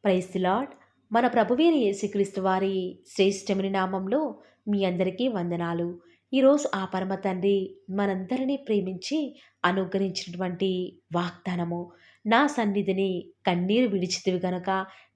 Praise the lord. మన ప్రభువైన యేసుక్రీస్తు వారి శ్రేష్టమైన నామంలో మీ అందరికీ వందనాలు. ఈరోజు ఆ పరమ తండ్రి మనందరినీ ప్రేమించి అనుగ్రహించినటువంటి వాగ్దానము, నా సన్నిధిని కన్నీరు విడిచితివి గనక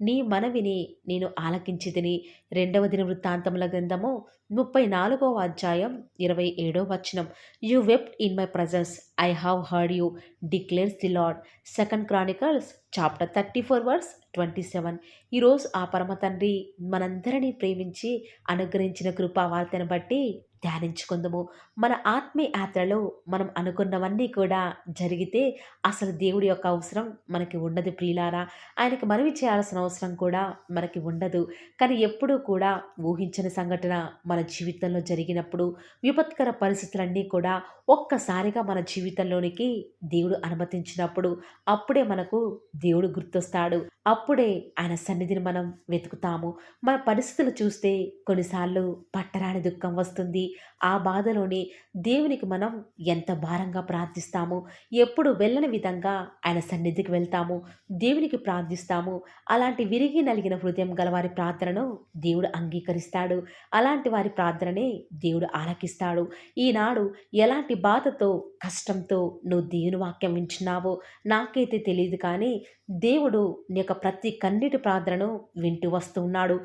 నీ మనవిని నేను ఆలకించితిని. రెండవ దినవృత్తాంతముల గ్రంథము 34వ అధ్యాయం 27వ వచనం. You wept in my presence, I have heard you declares the Lord. Second chronicles chapter 34 verse 27. ఈరోజు ఆ పరమ తండ్రి మనందరినీ ప్రేమించి అనుగ్రహించిన కృపా వార్తను బట్టి ధ్యానించుకుందాము. మన ఆత్మీయ యాత్రలో మనం అనుకున్నవన్నీ కూడా జరిగితే అసలు దేవుడి యొక్క అవసరం మనకి ఉండదు ప్రియులారా. ఆయనకి మనవి చేయాల్సిన అవసరం కూడా మనకి ఉండదు. కానీ ఎప్పుడూ కూడా ఊహించని సంఘటన మన జీవితంలో జరిగినప్పుడు, విపత్కర పరిస్థితులన్నీ కూడా ఒక్కసారిగా మన జీవితంలోనికి దేవుడు అనుమతించినప్పుడు, అప్పుడే మనకు దేవుడు గుర్తొస్తాడు. అప్పుడే ఆయన సన్నిధిని మనం వెతుకుతాము. మన పరిస్థితులు చూస్తే కొన్నిసార్లు పట్టరాని దుఃఖం వస్తుంది. ఆ బాధలోనే దేవునికి మనం ఎంత భారంగా ప్రార్థిస్తాము. ఎప్పుడు వెళ్ళని విధంగా ఆయన సన్నిధికి వెళ్తాము, దేవునికి ప్రార్థిస్తాము. అలాంటి విరిగి నలిగిన హృదయం గల వారి ప్రార్థనను దేవుడు అంగీకరిస్తాడు. అలాంటి వారి ప్రార్థననే దేవుడు ఆలకిస్తాడు. ఈనాడు ఎలాంటి బాధతో, కష్టంతో నువ్వు దేవుని వాక్యం వింటున్నావో నాకైతే తెలియదు, కానీ దేవుడు నీ యొక్క ప్రతి కన్నీటి ప్రార్థనను వింటూ వస్తూ ఉన్నాడు.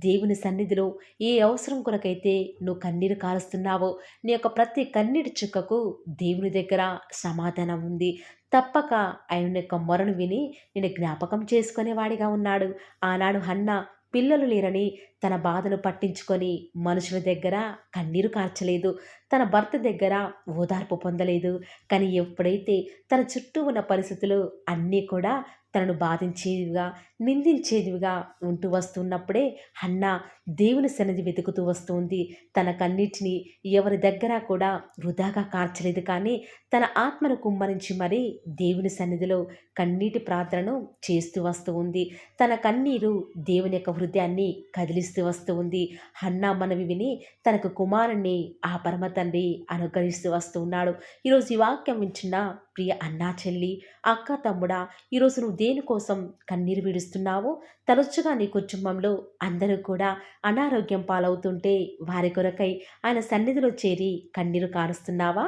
దేవుని సన్నిధిలో ఏ అవసరం కొరకైతే నువ్వు కన్నీరు కారుస్తున్నావో, నీ యొక్క ప్రతి కన్నీటి చుక్కకు దేవుని దగ్గర సమాధానం ఉంది. తప్పక ఆయన యొక్క మొరను విని నేను జ్ఞాపకం చేసుకునేవాడిగా ఉన్నాడు. ఆనాడు హన్న పిల్లలు లేరని తన బాధను పట్టించుకొని మనుషుల దగ్గర కన్నీరు కార్చలేదు, తన భర్త దగ్గర ఓదార్పు పొందలేదు. కానీ ఎప్పుడైతే తన చుట్టూ ఉన్న పరిస్థితులు అన్నీ కూడా తనను బాధించేదిగా, నిందించేదిగా ఉంటూ వస్తున్నప్పుడే హన్నా దేవుని సన్నిధి వెతుకుతూ వస్తుంది. తన కన్నీటిని ఎవరి దగ్గర కూడా వృధాగా కార్చలేదు, కానీ తన ఆత్మను కుమ్మరించి మరీ దేవుని సన్నిధిలో కన్నీటి ప్రార్థనను చేస్తూ వస్తూ ఉంది. తన కన్నీరు దేవుని యొక్క హృదయాన్ని కదిలిస్తూ వస్తూ ఉంది. హన్నా మనవి విని తనకు కుమారుణ్ణి ఆ పరమ తండ్రి అనుగ్రహిస్తూ వస్తూ ఉన్నాడు. ఈరోజు ఈ వాక్యం వింటున్న ప్రియ అన్నా, చెల్లి, అక్క, తమ్ముడా, ఈరోజు నువ్వు దేనికోసం కన్నీరు విడుస్తున్నావు? తరచుగా నీ కుటుంబంలో అందరూ కూడా అనారోగ్యం పాలవుతుంటే వారి కొరకై ఆయన సన్నిధిలో చేరి కన్నీరు కారుస్తున్నావా?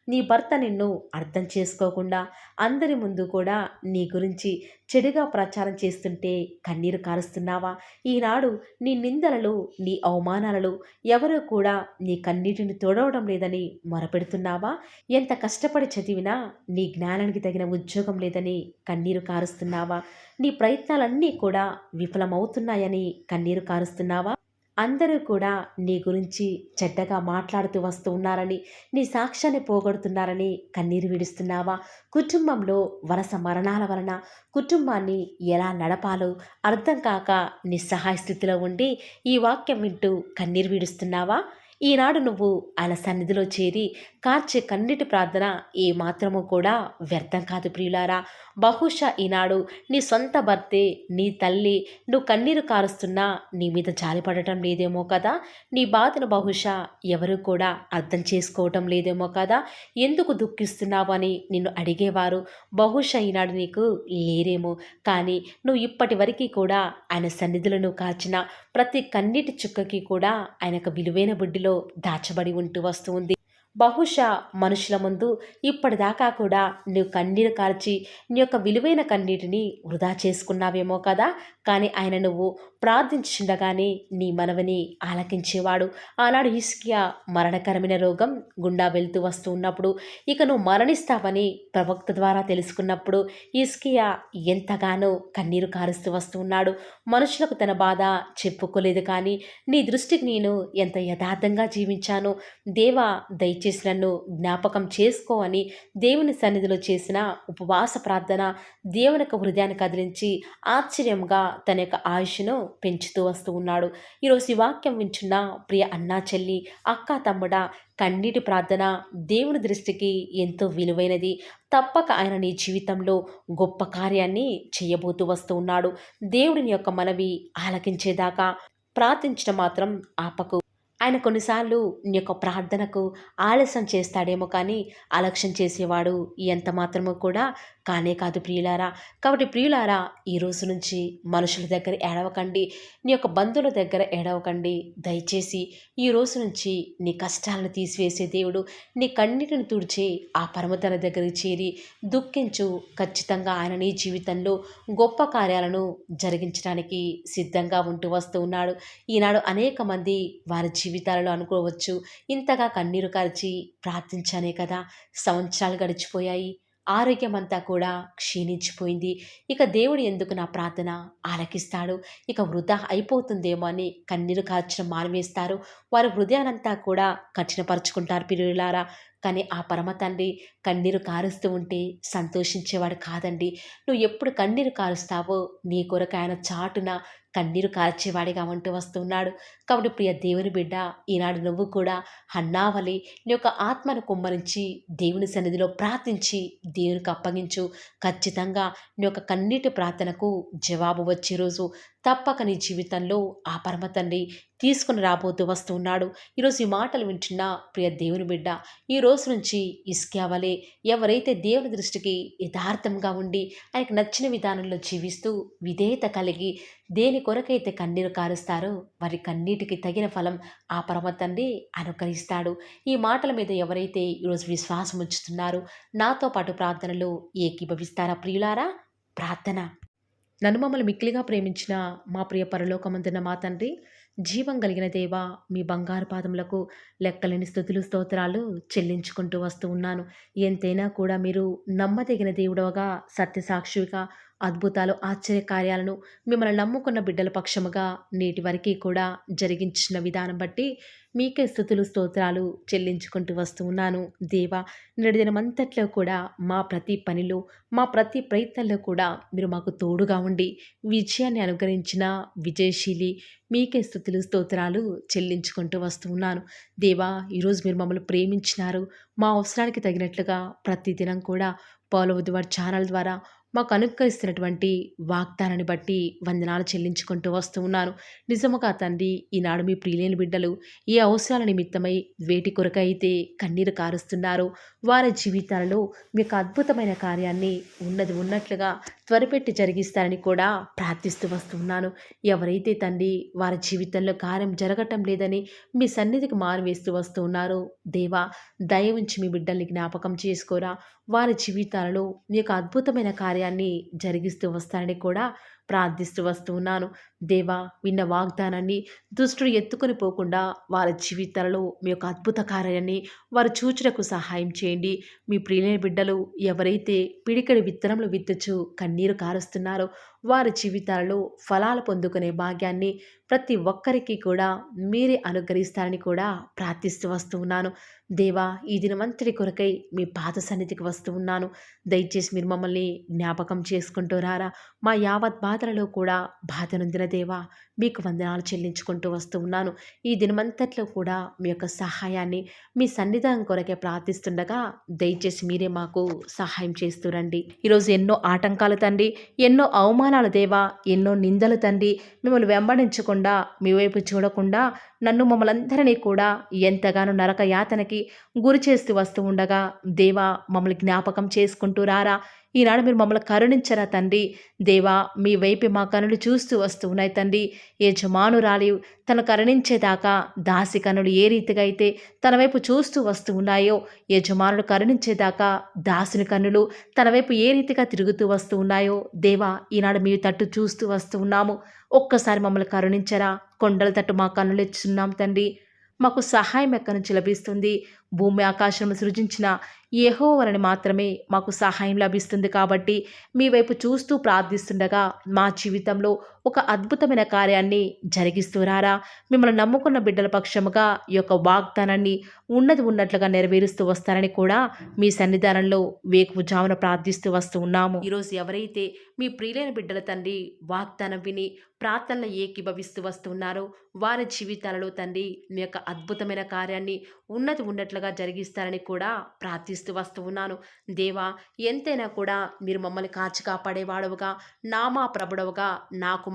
నీ భర్త నిన్ను అర్థం చేసుకోకుండా అందరి ముందు కూడా నీ గురించి చెడుగా ప్రచారం చేస్తుంటే కన్నీరు కారుస్తున్నావా? ఈనాడు నీ నిందలలో, నీ అవమానాలలో ఎవరూ కూడా నీ కన్నీటిని తోడవడం లేదని మొరపెడుతున్నావా? ఎంత కష్టపడి చదివినా నీ జ్ఞానానికి తగిన ఉద్యోగం లేదని కన్నీరు కారుస్తున్నావా? నీ ప్రయత్నాలన్నీ కూడా విఫలమవుతున్నాయని కన్నీరు కారుస్తున్నావా? అందరూ కూడా నీ గురించి చెడ్డగా మాట్లాడుతూ వస్తూ ఉన్నారని, నీ సాక్ష్యాన్ని పోగొడుతున్నారని కన్నీరు విడుస్తున్నావా? కుటుంబంలో వరుస మరణాల వలన కుటుంబాన్ని ఎలా నడపాలో అర్థం కాక నిస్సహాయ స్థితిలో ఉండి ఈ వాక్యం వింటూ కన్నీరు విడుస్తున్నావా? ఈనాడు నువ్వు ఆయన సన్నిధిలో చేరి కార్చే కన్నీటి ప్రార్థన ఏ మాత్రము కూడా వ్యర్థం కాదు ప్రియులారా. బహుశా ఈనాడు నీ సొంత భర్తే, నీ తల్లి నువ్వు కన్నీరు కారుస్తున్నా నీ మీద జాలిపడటం లేదేమో కదా. నీ బాధను బహుశా ఎవరు కూడా అర్థం చేసుకోవటం లేదేమో కదా. ఎందుకు దుఃఖిస్తున్నావు అని నిన్ను అడిగేవారు బహుశా ఈనాడు నీకు లేరేమో. కానీ నువ్వు ఇప్పటి వరకు కూడా ఆయన సన్నిధిలో నువ్వు కాచిన ప్రతి కన్నీటి చుక్కకి కూడా ఆయనకు విలువైన బుడ్డిలో దాచబడి ఉంటూ వస్తుంది. బహుశా మనుషుల ముందు ఇప్పటిదాకా కూడా నువ్వు కన్నీరు కార్చి నీ యొక్క విలువైన కన్నీటిని వృధా చేసుకున్నావేమో కదా. కానీ ఆయన నువ్వు ప్రార్థించుండగానే నీ మనవిని ఆలకించేవాడు. ఆనాడు హిజ్కియా మరణకరమైన రోగం గుండా వెళ్తూ వస్తూ ఉన్నప్పుడు, ఇక నువ్వు మరణిస్తావని ప్రవక్త ద్వారా తెలుసుకున్నప్పుడు హిజ్కియా ఎంతగానో కన్నీరు కారుస్తూ వస్తూ ఉన్నాడు. మనుషులకు తన బాధ చెప్పుకోలేదు, కానీ నీ దృష్టికి నేను ఎంత యథార్థంగా జీవించాను, దేవా దయచేసి నన్ను జ్ఞాపకం చేసుకో అని దేవుని సన్నిధిలో చేసిన ఉపవాస ప్రార్థన దేవుని యొక్క హృదయాన్ని కదిలించి ఆశ్చర్యంగా తన యొక్క ఆయుష్ను పెంచుతూ వస్తూ ఉన్నాడు. ఈరోజు ఈ వాక్యం వింటున్న ప్రియ అన్నా, చెల్లి, అక్క, తమ్ముడా, కన్నీటి ప్రార్థన దేవుని దృష్టికి ఎంతో విలువైనది. తప్పక ఆయన నీ జీవితంలో గొప్ప కార్యాన్ని చేయబోతూ వస్తూ ఉన్నాడు. దేవుడిని యొక్క మనవి ఆలకించేదాకా ప్రార్థించడం మాత్రం ఆపకు. ఆయన కొన్నిసార్లు నీ యొక్క ప్రార్థనకు ఆలస్యం చేస్తాడేమో, కానీ అలక్ష్యం చేసేవాడు ఎంత మాత్రమూ కూడా కానే కాదు ప్రియులారా. కాబట్టి ప్రియులారా, ఈ రోజు నుంచి మనుషుల దగ్గర ఏడవకండి, నీ యొక్క బంధువుల దగ్గర ఏడవకండి. దయచేసి ఈ రోజు నుంచి నీ కష్టాలను తీసివేసే దేవుడు, నీ కన్నీటిని తుడిచి ఆ పరమతన దగ్గరికి చేరి దుఃఖించు. ఖచ్చితంగా ఆయన నీ జీవితంలో గొప్ప కార్యాలను జరిగించడానికి సిద్ధంగా ఉంటూ వస్తూ ఉన్నాడు. ఈనాడు అనేక మంది వారి జీవితాలలో అనుకోవచ్చు, ఇంతగా కన్నీరు కార్చి ప్రార్థించానే కదా సంవత్సరాలు గడిచిపోయాయి, ఆరోగ్యం అంతా కూడా క్షీణించిపోయింది, ఇక దేవుడు ఎందుకు నా ప్రార్థన ఆలకిస్తాడు, ఇక వృధా అయిపోతుందేమో అని కన్నీరు కార్చడం మానివేస్తారు. వారి హృదయానంతా కూడా కఠినపరుచుకుంటారు ప్రియులారా. కానీ ఆ పరమ తండ్రి కన్నీరు కారుస్తూ ఉంటే సంతోషించేవాడు కాదండి. నువ్వు ఎప్పుడు కన్నీరు కారుస్తావో నీ కొరకు ఆయన చాటున కన్నీరు కార్చేవాడిగా ఉంటూ వస్తున్నాడు. కాబట్టి ప్రియ దేవుని బిడ్డ, ఈనాడు నువ్వు కూడా హన్నావలి నీ యొక్క ఆత్మను కుమ్మరించి దేవుని సన్నిధిలో ప్రార్థించి దేవునికి అప్పగించు. ఖచ్చితంగా నీ యొక్క కన్నీటి ప్రార్థనకు జవాబు వచ్చే రోజు తప్పక నీ జీవితంలో ఆ పరమ తండ్రి తీసుకుని రాబోతూ వస్తున్నాడు. ఈరోజు ఈ మాటలు వింటున్న ప్రియ దేవుని బిడ్డ, ఈ రోజు నుంచి ఇస్కియా ఎవరైతే దేవుని దృష్టికి యథార్థంగా ఉండి ఆయనకు నచ్చిన విధానంలో జీవిస్తూ విధేయత కలిగి దేని కొరకైతే కన్నీరు కారుస్తారో వారి కన్నీటికి తగిన ఫలం ఆ పరమ తండ్రి అనుకరిస్తాడు. ఈ మాటల మీద ఎవరైతే ఈరోజు విశ్వాసం ఉంచుతున్నారో నాతో పాటు ప్రార్థనలో ఏకీభవిస్తారా ప్రియులారా? ప్రార్థన. నన్ను మమ్మల్ని మిక్కిలిగా ప్రేమించిన మా ప్రియ పరలోకమందున్న మా తండ్రి, జీవం కలిగిన దేవా, మీ బంగారు పాదములకు లెక్కలేని స్తుతులు స్తోత్రాలు చెల్లించుకుంటూ వస్తూ ఉన్నాను. ఎంతైనా కూడా మీరు నమ్మదగిన దేవుడవగా, సత్యసాక్షిగా అద్భుతాలు ఆశ్చర్యకార్యాలను మిమ్మల్ని నమ్ముకున్న బిడ్డల పక్షముగా నేటి వరకు కూడా జరిగించిన విధానం బట్టి మీకే స్తుతులు స్తోత్రాలు చెల్లించుకుంటూ వస్తూ ఉన్నాను. దేవా, నేటి దినమంతట్లో కూడా మా ప్రతి పనిలో, మా ప్రతి ప్రయత్నంలో కూడా మీరు మాకు తోడుగా ఉండి విజయాన్ని అనుగ్రహించిన విజయశీలి మీకే స్తుతులు స్తోత్రాలు చెల్లించుకుంటూ వస్తూ ఉన్నాను. దేవా, ఈరోజు మీరు మమ్మల్ని ప్రేమించినారు. మా అవసరానికి తగినట్లుగా ప్రతిదినం కూడా పాలు ఉద్వార్ ఛానల్ ద్వారా మాకు అనుగ్రహిస్తున్నటువంటి వాగ్దానాన్ని బట్టి వందనాలు చెల్లించుకుంటూ వస్తూ ఉన్నాను. నిజముగా తండ్రి, ఈనాడు మీ ప్రియులైన బిడ్డలు ఏ అవసరాల నిమిత్తమై వేటి కొరకైతే కన్నీరు కారుస్తున్నారో వారి జీవితాలలో మీకు అద్భుతమైన కార్యాన్ని ఉన్నది ఉన్నట్లుగా త్వరపెట్టి జరిగిస్తారని కూడా ప్రార్థిస్తూ వస్తున్నాను. ఎవరైతే తండ్రి వారి జీవితంలో కార్యం జరగటం లేదని మీ సన్నిధికి మారువేస్తూ వస్తూ ఉన్నారో దేవా, దయ ఉంచి మీ బిడ్డల్ని జ్ఞాపకం చేసుకోరా. వారి జీవితాలలో మీ యొక్క అద్భుతమైన కార్యాన్ని జరిగిస్తూ వస్తారని కూడా ప్రార్థిస్తూ వస్తూ ఉన్నాను. దేవా, విన్న వాగ్దానాన్ని దుష్టుడు ఎత్తుకొని పోకుండా వారి జీవితాలలో మీ యొక్క అద్భుత కార్యాన్ని వారు చూచుటకు సహాయం చేయండి. మీ ప్రియులైన బిడ్డలు ఎవరైతే పిడికడి విత్తనములు విత్తుచు కన్నీరు కారుస్తున్నారో వారి జీవితాలలో ఫలాలు పొందుకునే భాగ్యాన్ని ప్రతి ఒక్కరికి కూడా మీరే అనుగ్రహిస్తారని కూడా ప్రార్థిస్తూ వస్తూ ఉన్నాను. దేవా, ఈ దినమంతటి కొరకై మీ పాద సన్నిధికి వస్తూ ఉన్నాను. దయచేసి మీరు మమ్మల్ని జ్ఞాపకం చేసుకుంటూ రారా. మా యావత్ బాధలలో కూడా బాధ నొందిన దేవా, మీకు వందనాలు చెల్లించుకుంటూ వస్తూ ఉన్నాను. ఈ దినమంతట్లో కూడా మీ యొక్క సహాయాన్ని మీ సన్నిధానం కొరకే ప్రార్థిస్తుండగా దయచేసి మీరే మాకు సహాయం చేస్తూ రండి. ఈరోజు ఎన్నో ఆటంకాలు తండ్రి, ఎన్నో అవమానాలు దేవా, ఎన్నో నిందలు తండ్రి, మిమ్మల్ని వెంబడించకుండా మీ వైపు చూడకుండా నన్ను మమ్మల్ందరినీ కూడా ఎంతగానో నరక యాతనకి గురి చేస్తూ వస్తూ ఉండగా దేవా, మమ్మల్ని జ్ఞాపకం చేసుకుంటూ రారా. ఈనాడు మీరు మమ్మల్ని కరుణించరా తండ్రి. దేవా, మీ వైపు మా కనులు చూస్తూ వస్తూ ఉన్నాయి తండ్రి. యజమానురాలి తను కరుణించేదాకా దాసి కనులు ఏ రీతిగా అయితే తన వైపు చూస్తూ వస్తూ ఉన్నాయో, యజమానుడు కరుణించేదాకా దాసుని కన్నులు తన వైపు ఏ రీతిగా తిరుగుతూ వస్తూ ఉన్నాయో దేవా, ఈనాడు మీ తట్టు చూస్తూ వస్తూ ఉన్నాము. ఒక్కసారి మమ్మల్ని కరుణించరా. కొండల తట్టు మా కన్నులు ఇచ్చున్నాం తండ్రి. మాకు సహాయం ఎక్కడి నుంచి లభిస్తుంది? భూమి ఆకాశం సృజించిన యెహోవాని మాత్రమే మాకు సహాయం లభిస్తుంది. కాబట్టి మీ వైపు చూస్తూ ప్రార్థిస్తుండగా మా జీవితంలో ఒక అద్భుతమైన కార్యాన్ని జరిగిస్తూ రారా. మిమ్మల్ని నమ్ముకున్న బిడ్డల పక్షముగా ఈ యొక్క వాగ్దానాన్ని ఉన్నది ఉన్నట్లుగా నెరవేరుస్తూ వస్తారని కూడా మీ సన్నిధానంలో వేకువజామున ప్రార్థిస్తూ వస్తూ ఉన్నాము. ఈరోజు ఎవరైతే మీ ప్రియులైన బిడ్డల తండ్రి వాగ్దానం విని ప్రార్థనలో ఏకీభవిస్తూ వస్తున్నారో వారి జీవితాలలో తండ్రి మీ యొక్క అద్భుతమైన కార్యాన్ని ఉన్నట్లుగా జరిగిస్తారని కూడా ప్రార్థిస్తూ వస్తూ ఉన్నాను. దేవా, ఎంతైనా కూడా మీరు మమ్మల్ని కాచి కాపాడేవాడవుగా, నామా ప్రభుడవుగా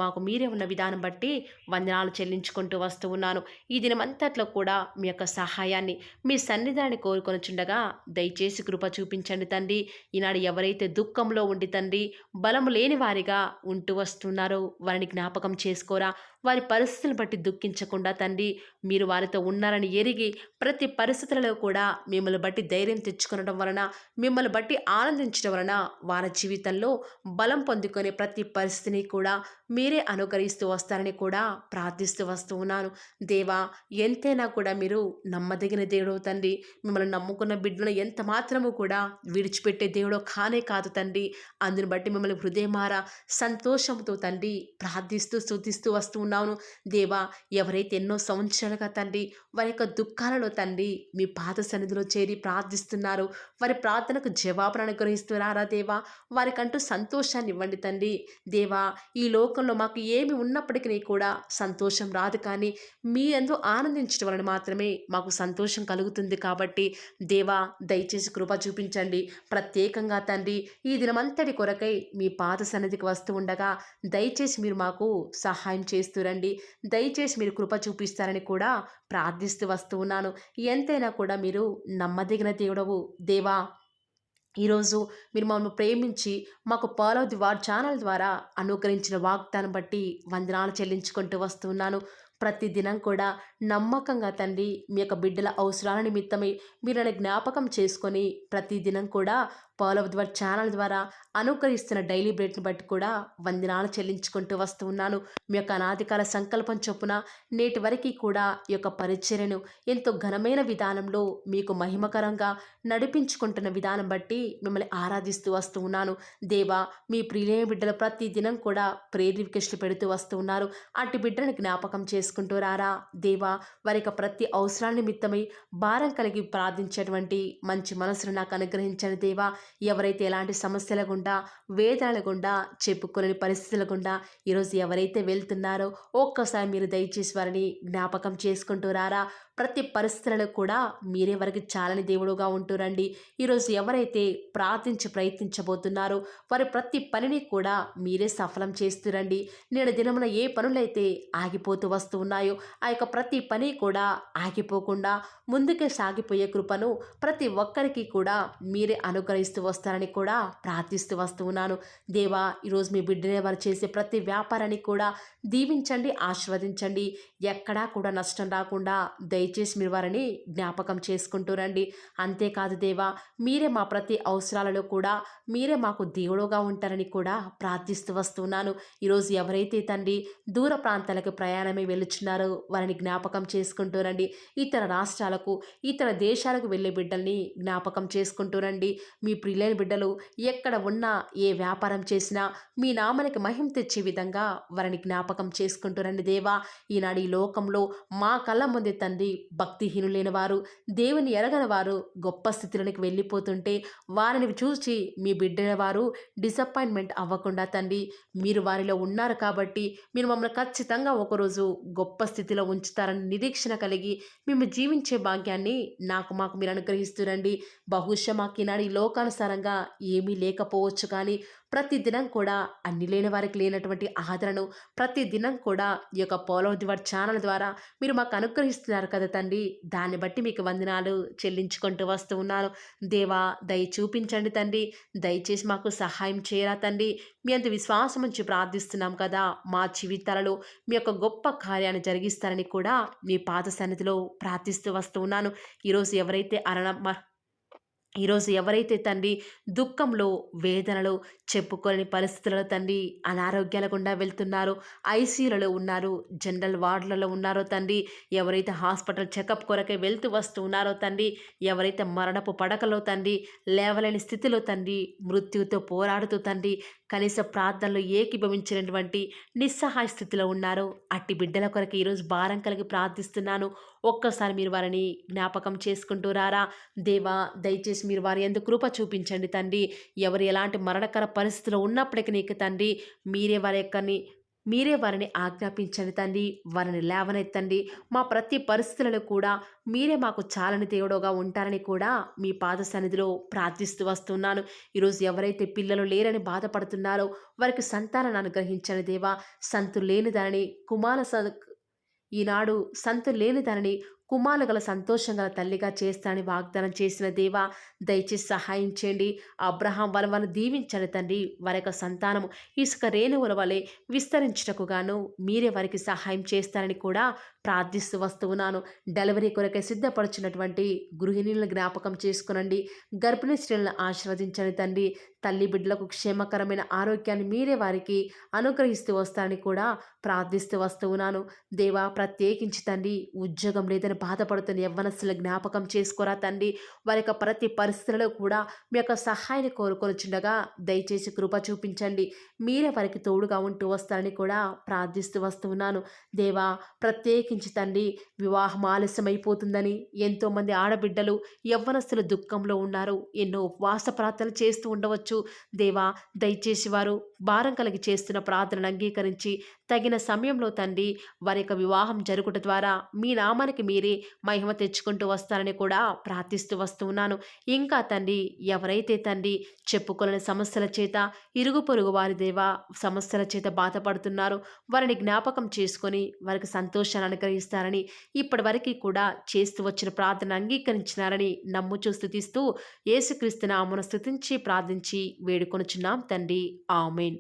మాకు మీరే ఉన్న విధానం బట్టి వందనాలు చెల్లించుకుంటూ వస్తూ ఉన్నాను. ఈ దినమంతట్లో కూడా మీ యొక్క సహాయాన్ని, మీ సన్నిధాన్ని కోరుకొనుచుండగా దయచేసి కృప చూపించండి తండ్రి. ఈనాడు ఎవరైతే దుఃఖంలో ఉండి తండ్రి బలము లేని వారిగా ఉంటూ వస్తున్నారో వారిని జ్ఞాపకం చేసుకోరా. వారి పరిస్థితులను బట్టి దుఃఖించకుండా తండ్రి మీరు వారితో ఉన్నారని ఎరిగి ప్రతి పరిస్థితులలో కూడా మిమ్మల్ని బట్టి ధైర్యం తెచ్చుకొనడం వలన, మిమ్మల్ని బట్టి ఆనందించడం వలన వారి జీవితంలో బలం పొందుకునే ప్రతి పరిస్థితిని కూడా మీరే అనుకరిస్తూ వస్తారని కూడా ప్రార్థిస్తూ వస్తూ ఉన్నాను. దేవా, ఎంతైనా కూడా మీరు నమ్మదగిన దేవుడు తండ్రి. మిమ్మల్ని నమ్ముకున్న బిడ్డలను ఎంత మాత్రము కూడా విడిచిపెట్టే దేవుడో కానే కాదు తండ్రి. అందుని బట్టి మిమ్మల్ని హృదయమారా సంతోషంతో తండ్రి ప్రార్థిస్తూ స్తుతిస్తూ వస్తూ ఉన్నాను. దేవా, ఎవరైతే ఎన్నో సంవత్సరాలుగా తండ్రి వారి యొక్క దుఃఖాలలో తండ్రి మీ పాద సన్నిధిలో చేరి ప్రార్థిస్తున్నారు, వారి ప్రార్థనకు జవాబును అనుగ్రహిస్తున్నారా దేవా. వారికంటూ సంతోషాన్ని ఇవ్వండి తండ్రి. దేవా, ఈ లోకంలో మాకు ఏమి ఉన్నప్పటికీ కూడా సంతోషం రాదు, కానీ మీ యందు ఆనందించడం వలన మాత్రమే మాకు సంతోషం కలుగుతుంది. కాబట్టి దేవా, దయచేసి కృప చూపించండి. ప్రత్యేకంగా తండ్రి ఈ దినమంతటి కొరకై మీ పాద సన్నిధికి వస్తూ ఉండగా దయచేసి మీరు మాకు సహాయం చేస్తురండి. దయచేసి మీరు కృప చూపిస్తారని కూడా ప్రార్థిస్తూ వస్తూ ఉన్నాను. ఎంతైనా కూడా మీరు నమ్మదగిన దేవుడవు దేవా. ఈరోజు మీరు మమ్మల్ని ప్రేమించి మాకు ఫాలో ది వార్ ఛానల్ ద్వారా అనుగ్రహించిన వాగ్దానం బట్టి వందనాలు చెల్లించుకుంటూ వస్తున్నాను. ప్రతి దినం కూడా నమ్మకంగా తండ్రి మీ యొక్క బిడ్డల అవసరాల నిమిత్తమై మీరు నన్ను జ్ఞాపకం చేసుకొని ప్రతి దినం కూడా ఫాలో ది వార్ ఛానల్ ద్వారా అనుగ్రహిస్తున్న డైలీ బ్రెడ్ని బట్టి కూడా వందనాలు చెల్లించుకుంటూ వస్తూ ఉన్నాను. మీ యొక్క అనాదికాల సంకల్పం చొప్పున నేటి వరకు కూడా ఈ యొక్క పరిచర్యను ఎంతో ఘనమైన విధానంలో మీకు మహిమకరంగా నడిపించుకుంటున్న విధానం బట్టి మిమ్మల్ని ఆరాధిస్తూ వస్తూ ఉన్నాను. దేవా, మీ ప్రియులైన బిడ్డలు ప్రతి దినం కూడా ప్రేయర్ రిక్వెస్ట్లు పెడుతూ వస్తూ ఉన్నారు. అటు బిడ్డలను జ్ఞాపకం చేసుకుంటూ రారా దేవా. వారి యొక్క ప్రతి అవసరాల నిమిత్తమై భారం కలిగి ప్రార్థించేటువంటి మంచి మనసును నాకు అనుగ్రహించండి దేవా. ఎవరైతే ఎలాంటి సమస్యల గుండా, వేదనల గుండా, చెప్పుకోలేని పరిస్థితుల గుండా ఈరోజు ఎవరైతే వెళ్తున్నారో ఒక్కసారి మీరు దయచేసి వారిని జ్ఞాపకం చేసుకుంటూ రారా. ప్రతి పరిస్థితులలో కూడా మీరే వారికి చాలని దేవుడుగా ఉంటూరండి. ఈరోజు ఎవరైతే ప్రయత్నించబోతున్నారో వారి ప్రతి పనిని కూడా మీరే సఫలం చేస్తురండి. నేడు దినమున ఏ పనులైతే ఆగిపోతూ వస్తూ ఉన్నాయో ఆ యొక్క ప్రతి పని కూడా ఆగిపోకుండా ముందుకే సాగిపోయే కృపను ప్రతి ఒక్కరికి కూడా మీరే అనుగ్రహిస్తూ వస్తారని కూడా ప్రార్థిస్తూ వస్తూ ఉన్నాను. దేవా, ఈరోజు మీ బిడ్డనే వారు చేసే ప్రతి వ్యాపారాన్ని కూడా దీవించండి, ఆశీర్వదించండి. ఎక్కడా కూడా నష్టం రాకుండా దయచేసి మీరు వారిని జ్ఞాపకం చేసుకుంటూ రండి. అంతేకాదు దేవా, మీరే మా ప్రతి అవసరాలలో కూడా మీరే మాకు దేవుడుగా ఉంటారని కూడా ప్రార్థిస్తూ వస్తున్నాను. ఈరోజు ఎవరైతే తండ్రి దూర ప్రాంతాలకు ప్రయాణమై వెళ్ళుచున్నారో వారిని జ్ఞాపకం చేసుకుంటూ రండి. ఇతర రాష్ట్రాలకు, ఇతర దేశాలకు వెళ్ళే బిడ్డల్ని జ్ఞాపకం చేసుకుంటూ రండి. మీ ప్రియులైన బిడ్డలు ఎక్కడ ఉన్నా, ఏ వ్యాపారం చేసినా మీ నామానికి మహిమ తెచ్చే విధంగా వారిని జ్ఞాపకం చేసుకుంటూ రండి దేవా. ఈనాడు ఈ లోకంలో మా కళ్ళ ముందే తండ్రి భక్తిహీనులైన వారు, దేవుని ఎరగని వారు గొప్ప స్థితిలోనికి వెళ్ళిపోతుంటే వారిని చూసి మీ బిడ్డల వారు డిసప్పాయింట్మెంట్ అవ్వకుండా తండ్రి మీరు వారిలో ఉన్నారు కాబట్టి మీరు మమ్మల్ని ఖచ్చితంగా ఒకరోజు గొప్ప స్థితిలో ఉంచుతారని నిరీక్షణ కలిగి మేము జీవించే భాగ్యాన్ని మాకు మీరు అనుగ్రహిస్తురండి. బహుశా మాకు ఈనాడు ఈ లోకానుసారంగా ఏమీ లేకపోవచ్చు, కానీ ప్రతి దినం కూడా అన్ని లేని వారికి లేనటువంటి ఆదరణను ప్రతి దినం కూడా ఈ యొక్క ఫాలో ది వార్ ఛానల్ ద్వారా మీరు మాకు అనుగ్రహిస్తున్నారు కదా తండ్రి. దాన్ని బట్టి మీకు వందనాలు చెల్లించుకుంటూ వస్తూ ఉన్నాను. దేవా, దయ చూపించండి తండ్రి. దయచేసి మాకు సహాయం చేయరా తండ్రి. మీ అంత విశ్వాసం నుంచి ప్రార్థిస్తున్నాం కదా. మా జీవితాలలో మీ యొక్క గొప్ప కార్యాన్ని జరిగిస్తారని కూడా మీ పాద సన్నిధిలో ప్రార్థిస్తూ వస్తూ ఉన్నాను. ఈరోజు ఎవరైతే తండ్రి దుఃఖంలో, వేదనలో, చెప్పుకోలేని పరిస్థితులలో తండ్రి అనారోగ్యాల గుండా వెళ్తున్నారో, ఐసీయూలలో ఉన్నారు, జనరల్ వార్డులలో ఉన్నారో తండ్రి, ఎవరైతే హాస్పిటల్ చెకప్ కొరకే వెళ్తూ వస్తూ ఉన్నారో తండ్రి, ఎవరైతే మరణపు పడకలో తండ్రి లేవలేని స్థితిలో తండ్రి మృత్యువుతో పోరాడుతూ తండ్రి కనీస ప్రార్థనలు ఏకీభవించినటువంటి నిస్సహాయ స్థితిలో ఉన్నారో అట్టి బిడ్డల కొరకు ఈరోజు భారం కలిగి ప్రార్థిస్తున్నాను. ఒక్కసారి మీరు వారిని జ్ఞాపకం చేసుకుంటూ రారా దేవా. దయచేసి మీరు వారి యందు కృప చూపించండి తండ్రి. ఎవరు ఎలాంటి మరణకర పరిస్థితిలో ఉన్నప్పటికీ నీకు తండ్రి మీరే వారిని ఆజ్ఞాపించండి తండ్రి. వారిని లేవనెత్తండి. మా ప్రతి పరిస్థితులలో కూడా మీరే మాకు చాలని దేవుడుగా ఉంటారని కూడా మీ పాద సన్నిధిలో ప్రార్థిస్తూ వస్తున్నాను. ఈరోజు ఎవరైతే పిల్లలు లేరని బాధపడుతున్నారో వారికి సంతానాన్ని అనుగ్రహించండి దేవా. సంతు లేని దానిని ఈనాడు సంతు లేని దానిని కుమారులు గల సంతోషం గల తల్లిగా చేస్తానని వాగ్దానం చేసిన దేవా, దయచేసి సహాయం చేయండి. అబ్రహాం వలవను దీవించండి తండ్రి. వారి యొక్క సంతానము ఇసుక రేణువుల వలె విస్తరించుటకు గాను మీరే వారికి సహాయం చేస్తారని కూడా ప్రార్థిస్తూ వస్తూ ఉన్నాను. డెలివరీ కొరకై సిద్ధపడుచున్నటువంటి గృహిణులను జ్ఞాపకం చేసుకునండి. గర్భిణీ స్త్రీలను ఆశీర్వదించండి తండ్రి. తల్లి బిడ్డలకు క్షేమకరమైన ఆరోగ్యాన్ని మీరే వారికి అనుగ్రహిస్తూ వస్తారని కూడా ప్రార్థిస్తూ వస్తూ ఉన్నాను. దేవా, ప్రత్యేకించి తండ్రి ఉద్యోగం లేదని బాధపడుతున్న యవ్వనస్తుల జ్ఞాపకం చేసుకోరా తండ్రి. వారి యొక్క ప్రతి పరిస్థితులలో కూడా మీ యొక్క సహాయాన్ని కోరుకొనిచుండగా దయచేసి కృప చూపించండి. మీరే వారికి తోడుగా ఉంటూ వస్తారని కూడా ప్రార్థిస్తూ వస్తూ ఉన్నాను. దేవా, ప్రత్యేకించి తండ్రి వివాహం ఆలస్యమైపోతుందని ఎంతోమంది ఆడబిడ్డలు యవ్వనస్తులు దుఃఖంలో ఉన్నారు. ఎన్నో ఉపవాస ప్రార్థనలు చేస్తూ ఉండవచ్చు. దేవా, దయచేసి వారు భారం కలిగి చేస్తున్న ప్రార్థనను అంగీకరించి తగిన సమయంలో తండ్రి వారి యొక్క వివాహం జరుగుట ద్వారా మీ నామానికి మీరే మహిమ తెచ్చుకుంటూ వస్తారని కూడా ప్రార్థిస్తూ వస్తూ ఉన్నాను. ఇంకా తండ్రి ఎవరైతే తండ్రి చెప్పుకోలేని సమస్యల చేత ఇరుగు పొరుగు వారి దేవా సమస్యల చేత బాధపడుతున్నారో వారిని జ్ఞాపకం చేసుకొని వారికి సంతోషాన్ని అనుగ్రహిస్తారని ఇప్పటి వరకు కూడా చేస్తూ వచ్చిన ప్రార్థన అంగీకరించినారని నమ్ముచూ స్తుతిస్తూ యేసుక్రీస్తు నామమున స్తుతించి ప్రార్థించి వేడుకొనుచున్నాం తండ్రి. ఆమేన్.